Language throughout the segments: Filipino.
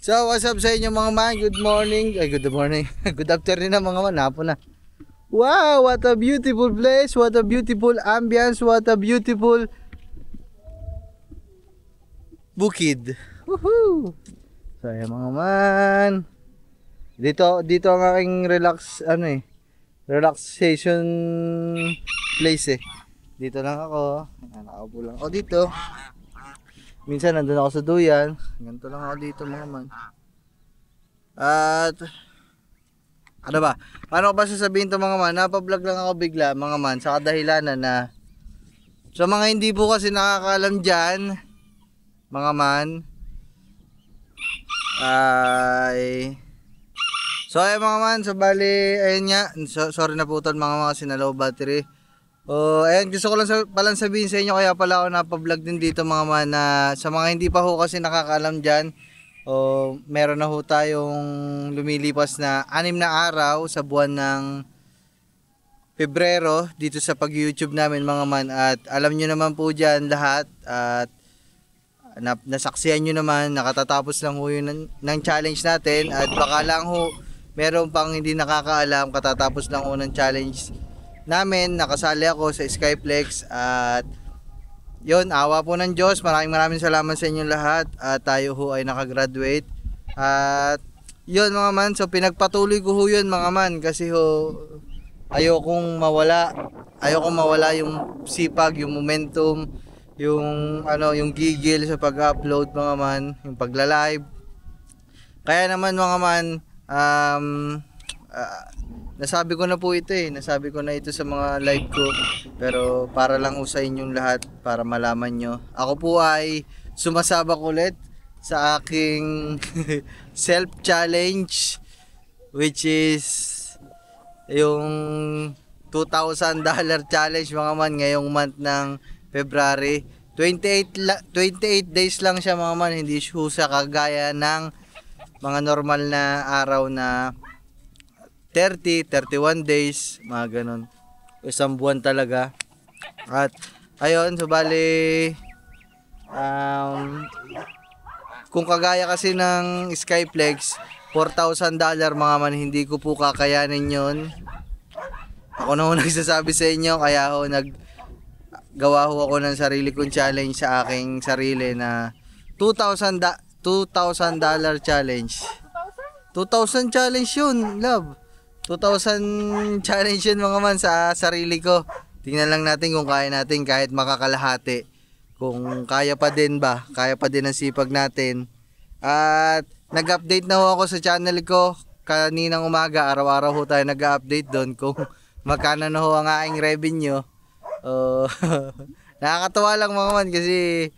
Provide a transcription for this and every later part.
So, what's up sa inyo mga man? Good morning. Ay, good morning. Good afternoon na mga man. Hapon na. Wow, what a beautiful place. What a beautiful ambience. What a beautiful bukid. Woohoo! So, ayan mga man. Dito ang aking relaxation place eh. Dito lang ako. Nakaupo lang ako dito. Minsan nandun ako sa duyan. Ganito lang ako dito mga man. At ano ba? Paano ko ba sasabihin to mga man? Napablog lang ako bigla mga man sa kadahilanan na sa mga hindi po kasi nakakaalam dyan mga man ay ay mga man, so bali ayun nga, sorry na po tol mga mga sinalow battery. Ayun, gusto ko lang palang sabihin sa inyo, kaya pala ako napablog din dito mga man, na sa mga hindi pa ho kasi nakakaalam dyan, meron na ho tayong lumilipas na 6 na araw sa buwan ng Pebrero dito sa pag-YouTube namin mga man. At alam nyo naman po dyan lahat, at nasaksihan nyo naman, nakatatapos lang ho yun ng challenge natin. At baka lang ho, meron pang hindi nakakaalam, katatapos lang ho ng challenge namin, nakasali ako sa Skyflex. At yun, awa po ng Diyos, maraming salamat sa inyong lahat, at tayo ho ay nakagraduate. At yun mga man, so pinagpatuloy ko ho yun mga man, kasi ho ayokong mawala yung sipag, yung momentum, yung gigil sa pag-upload mga man, yung pagla-live. Kaya naman mga man, nasabi ko na po ito nasabi ko na ito sa mga live ko, pero para lang sa inyong lahat, para malaman nyo, ako po ay sumasabak ulit sa aking self challenge, which is yung $2,000 challenge mga man, ngayong month ng February. 28 days lang siya mga man, hindi siya kagaya ng mga normal na araw na 30, 31 days, mga ganun. Isang buwan talaga. At ayun, so bali kung kagaya kasi ng Skyflex, $4,000 mga man, hindi ko po kakayanin yon. Ako na ho nagsasabi sa inyo, kaya ho naggawa ho ako ng sarili kong challenge sa aking sarili na $2,000 challenge. 2,000 challenge yun, love. 2,000 challenge yun mga man sa sarili ko. Tingnan lang natin kung kaya natin kahit makakalahati. Kung kaya pa din ba, kaya pa din ang sipag natin. At nag-update na ho ako sa channel ko kaninang umaga. Araw-araw ho tayo nag-update doon kung magkano na ho ang aking revenue. Nakakatawa lang mga man kasi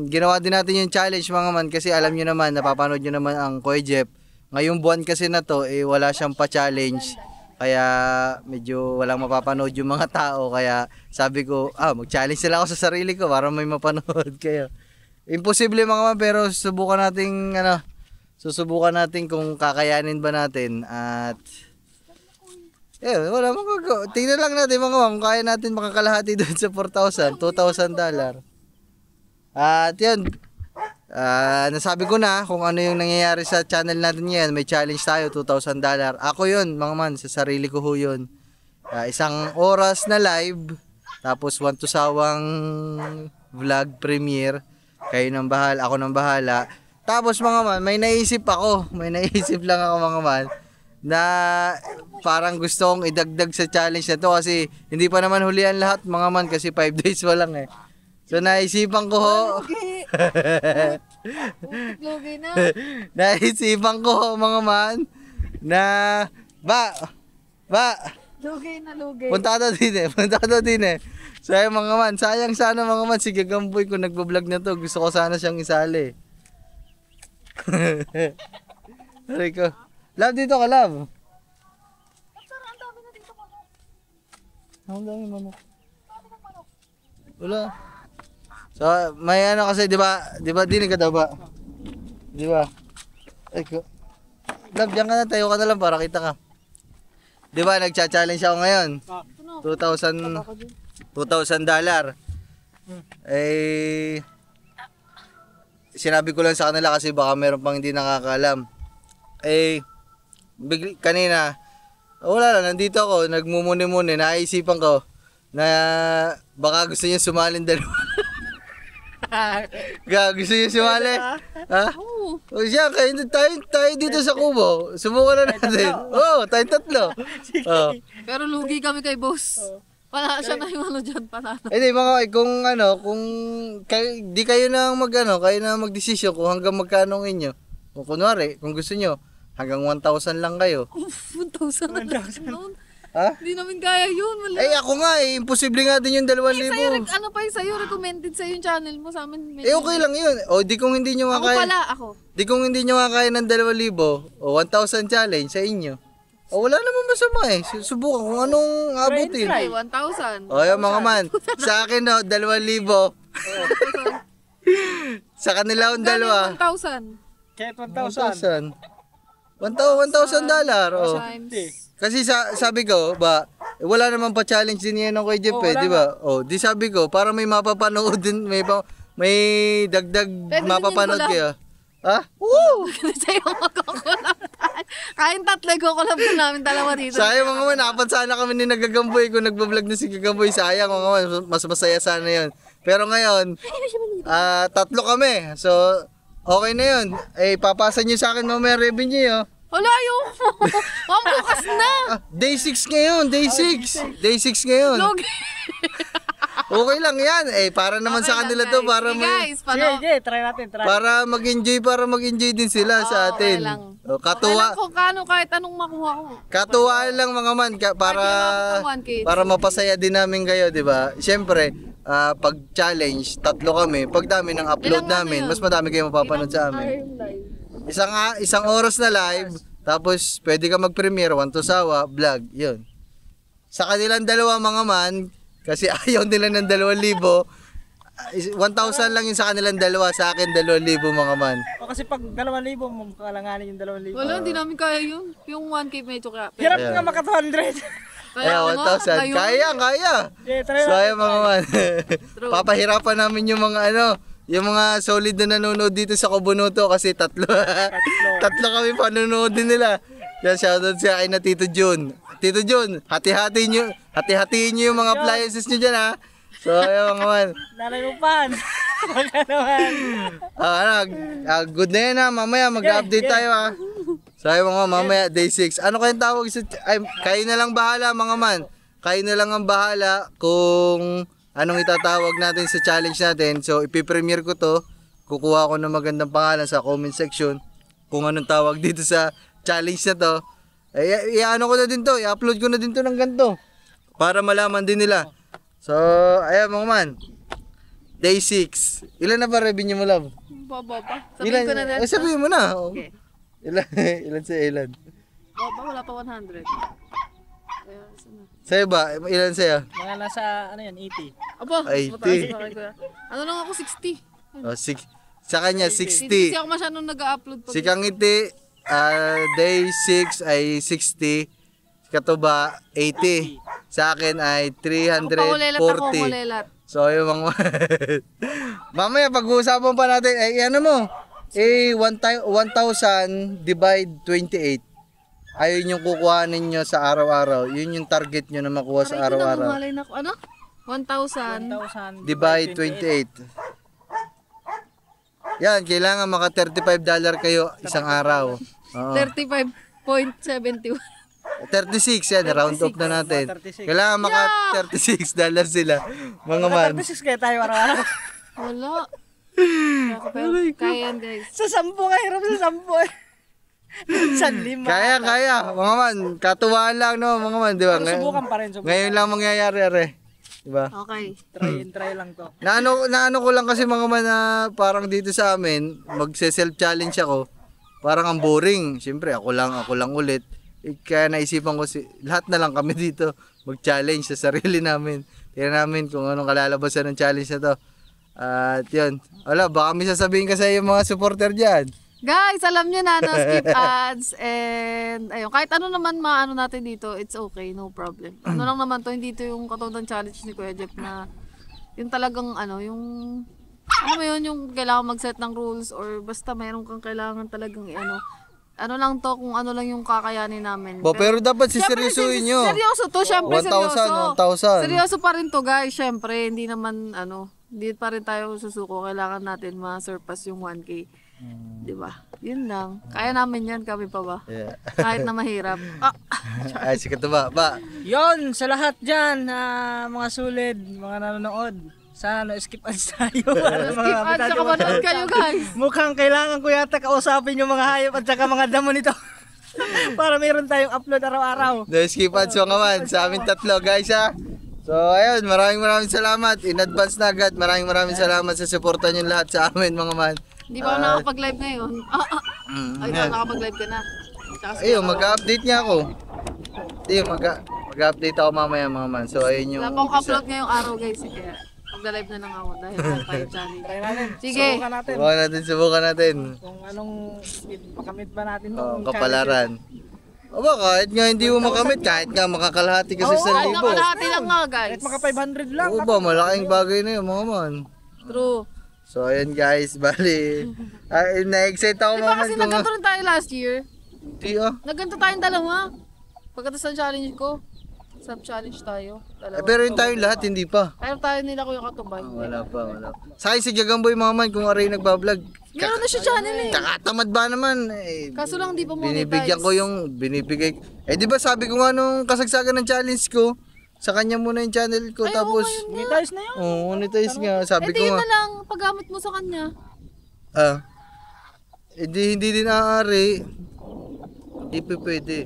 ginawa din natin yung challenge mga man, kasi alam nyo naman, napapanood nyo naman ang Koy Jeff. Ngayong buwan kasi na to, wala siyang pa-challenge. Kaya medyo walang mapapanood yung mga tao. Kaya sabi ko, mag-challenge sila ako sa sarili ko para may mapanood kayo. Imposible mga man, pero susubukan natin kung kakayanin ba natin. At wala magagawa. Tingnan lang natin mga man, kung kaya natin makakalahati doon sa $4,000, $2,000. At yun, nasabi ko na kung ano yung nangyayari sa channel natin ngayon. May challenge tayo, $2,000. Ako yun mga man, sa sarili ko ho yun. 1 oras na live, tapos 1 to sawang vlog premiere. Kayo nang bahala, ako nang bahala. Tapos mga man, may naisip lang ako mga man, na parang gusto kong idagdag sa challenge na to, kasi hindi pa naman hulihan lahat mga man, kasi 5 days pa lang So naisipan ko ho. Naisipan ko ho mga man na lugay. Punta daw din So ay mga man, sayang sana mga man si Gagamboy kung nagbo-vlog na to. Gusto ko sana siyang isali. Aray ko. Love, dito ka, love. Ang dami na dito manok. Ang dami manok. Wala. So, may kasi, di ba dinig ka daw ba? Di ba? Ay ko. Love, diyan ka na, tayo ka na lang para kita ka. Di ba, nagcha-challenge ako ngayon? $2,000. sinabi ko lang sa kanila kasi baka meron pang hindi nakakaalam. Eh, kanina, wala lang, nandito ako, nagmumuni-muni, naisipan ko na baka gusto niyo sumalin dalawa. Gusto niyo sumali? Ha? Oo. O siya, tayo dito sa kubo. Subukan na natin. Oo, tayo tatlo. Oh. Pero lugi kami kay boss. Wala siya na yung ano dyan, panalo. Hindi kung di kayo na kayo na magdesisyon kung hanggang magkano ang inyo. Kung kunwari, kung gusto nyo, hanggang 1,000 lang kayo. 1,000 na lang noon. Ha? Hindi namin kaya yun. Wala. Ako nga imposible nga din yung 2,000. Ano pa yung sa'yo, recommended sa'yo yung channel mo sa amin. Okay lang yun. O di kung hindi nyo Ako makaya. ako. Di kung hindi nyo makaya ng 2,000 o 1,000 challenge sa inyo. O wala naman masama eh. Subukan kung anong abutin. Ay, 1,000. O yan mga man. Sa akin 2,000. Sa kanila yung dalawa. 1,000. Kahit 1,000. 1,000. $1,000. Oh. Times. Kasi sabi ko, wala naman pa challenge din yan kay Jeff eh, di ba? Oh, di sabi ko, para may mapapanood din, may dagdag Pwede mapapanood din kayo. Ha? Woo! Sa'yo magkukulab. Kain tatlo, kukulab ko namin dalawa dito. Sayang mga man, napan sana kami ni Nagagamboy kung nagbablog na si Gagamboy. Sayang mga man, mas masaya sana yun. Pero ngayon, 3 kami. So, okay na yun. Eh, papasa nyo sa akin mamaya revenue oh. Wala yung bukas na. Day 6 ngayon, day 6. Day 6 ngayon. Lugi. Okay lang yan. Eh, para naman Okay sa kanila lang, to, guys. para Hey, guys, paano? Sige, try natin, try. para mag-enjoy din sila sa Okay atin. lang. O, Okay lang kung kano kahit anong makuha ko. katuwaan lang mga man para Kahit hindi ako 1K. para mapasaya din namin kayo, 'di ba? Siyempre, pag challenge, 3 kami. Pag dami ng upload Ilang ano namin, yun? mas madami kayong mapapanood sa amin. Isang oras na live, tapos pwede ka mag-premiere, one to sawa, vlog, 'yun. Sa kanilang dalawa mga man, kasi ayaw nila ng 2,000. 1,000 lang yung sa kanilang dalawa, sa akin 2,000 mga man. O kasi pag 2,000, makalanganin yung 2,000. Wala, hindi namin kaya yun. Yung 1K medyo kaya. Hirap Ayan. nga maka 200. Kaya nga, 1,000. ngayon. Kaya. Yeah, try So natin. ayun mga man. True. Papahirapan namin yung mga yung mga solid na nanonood dito sa Kubunuto kasi 3. 3 kami panonood din nila. Yan, shoutout sa akin na Tito Jun. Tito Jun, hati-hatiin nyo yung mga appliances nyo dyan ha. So ayun mga man. Nanay mo pan. Baka naman. Good na yan ha. Mamaya mag-update tayo ha. So ayun mga mamaya day 6. Ano kayong tawag sa... kayo na lang bahala mga man. Kayo na lang ang bahala kung anong itatawag natin sa challenge natin. So ipipremiere ko to. Kukuha ko ng magandang pangalan sa comment section. Kung anong tawag dito sa challenge na to. I-ano ko na din to. I-upload ko na din to ng ganito. Para malaman din nila. So ayun mga man. Day 6. Ilan na ba revenue mo, love? Baba pa. Sabihin ko na din. Sabihin mo na. Okay. Ilan sa ilan? Baba, wala pa 100. Kaya, sana. Sa'yo ba? Ilan sa'yo? Mga nasa, 80. Aba, Ay, mataas di. pa kay kuya. Ano lang ako, 60. Oh, sa kanya, Hindi 60. ako masyadong nag-upload pag... Si Kangiti, day 6 ay 60. Si Katuba, 80. Sa akin ay Ako pa ulelat ako, 340. ulelat. So, yung mga... Mamaya, pag-uusapan pa natin, ano mo? 1,000 divide 28. Ayun yung kukuhanin nyo sa araw-araw. Yun yung target nyo na makuha sa Aray ko na, araw-araw. mamalay na ako. Ano? 1,000. 1,000 Divide 28. Yan, kailangan maka $35 kayo isang araw. Oo. 35.71. 36 yan, round up na natin. 36. Kailangan maka $36 sila. Mga man. 36 kaya tayo araw-araw. Wala. Pero kaya yan, guys. Sa 10 ka, hirap sa 10 eh. Sa 5. Kaya. Mga man, katuwaan lang no, mga man, di ba? Pero subukan pa rin, subukan. Ngayon lang mangyayari, are. Di ba? Okay. Try lang to. Naano ko lang kasi mga man na parang dito sa amin, magse-self challenge ako. Parang ang boring. Siyempre, ako lang ulit. Kaya naisipan ko lahat na lang kami dito mag-challenge sa sarili namin. Tingnan namin kung anong kalalabasan ng challenge na to. At yun. Wala, baka may sasabihin ka sa yung mga supporter dyan. Guys, alam nyo na, no, skip ads and ayun, kahit ano naman maano natin dito, it's okay, no problem. Ano lang naman to, hindi to yung katulad ng challenge ni Kuya Jeff na yung talagang ano, yung Ano mo yun, yung kailangan mag-set ng rules or basta mayroon kang kailangan talagang ano lang to, kung ano lang yung kakayanin namin. Pero dapat Syempre, siseryosohin nyo. Seryoso to, syempre 1,000, seryoso. 1,000. Seryoso pa rin to guys, syempre, hindi naman hindi pa rin tayo susuko. Kailangan natin ma-surpass yung 1K. Di ba? Yun lang. Kaya namin yan, kami pa ba? Yeah. Kahit na mahirap. Ay, sikat ba? Yon, sa lahat dyan, mga sulid, mga nanonood. Sana no-skip ads tayo. Skip ads, saka manood kayo guys. Mukhang kailangan ko yata kausapin yung mga hayop at saka mga damo nito. Para meron tayong upload araw-araw. No skip ads mga man sa amin tatlo guys ha. So ayun, maraming salamat in advance na agad. Maraming salamat sa suporta niyo lahat sa amin mga man. Hindi pa ako nakapag-live ngayon. Ay, nakapag-live ka na. Ayun, mag-update niya ako. Ayun, mag-update ako mamaya mga man. So ayun yung Wala pang upload ngayong araw guys. Kaya mag-live na lang ako dahil wala tayo challenge. Try natin. Sige. Subukan natin. Subukan natin. Kung anong speed, makamit ba natin Oh, tong kapalaran. Aba, kahit nga hindi mo makamit, kahit nga makakalahati kasi sa Ay, libo. nakalahati lang nga guys. Kahit maka 500 lang. Oo ba, malaking bagay na yun mga man. True. So ayun guys, bali. Na-excite ako Di ba mga kasi man. nagganto rin tayo last year? Di Nagganto tayong dalawa. Pagkatapos ng challenge ko, sub-challenge tayo. Dalawa. Pero yung tayong lahat, hindi pa. Pero tayo nila Kuya Katubay. Wala pa. Sa akin si Gagamboy mga man, kung aray nagbablog. Meron na siya channel eh. Kakatamad ba naman? Kaso lang di pa monetize. Binibigyan ko yung binibigay. Di ba sabi ko nga nung kasagsagan ng challenge ko, sa kanya muna yung channel ko. Ay, Tapos, oo, ngayon Monetize na yun. monetize nga. Sabi ko yun nga. na lang, paggamit mo sa kanya. Hindi din aaari. Hindi pa pwede.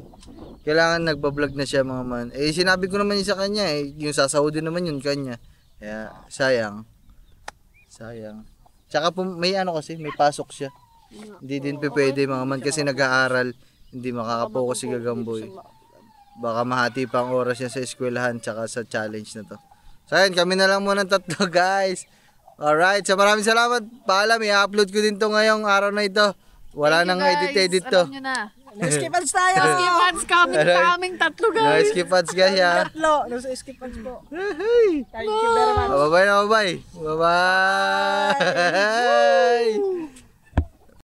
Kailangan nagbablog na siya mga man. Sinabi ko naman yun sa kanya yung sasahodin naman yun kanya. Kaya, sayang. Tsaka may kasi, may pasok siya. Hindi din pa pwede mga man kasi nag-aaral. Hindi makakapokus si Gagamboy. Baka mahati pa ang oras niya sa eskwelahan tsaka sa challenge na to. So ayun, kami na lang muna tatlo guys. Alright, so maraming salamat. Paalam, i-upload ko din to ngayong araw na ito. Wala nang edit to. Alam nyo na. No-skip ads tayo. Skip ads kaming tatlo No guys. skip ads guys ha. Tatlo. No-skip ads po. Thank you very much. Bye-bye na bye-bye. Bye-bye.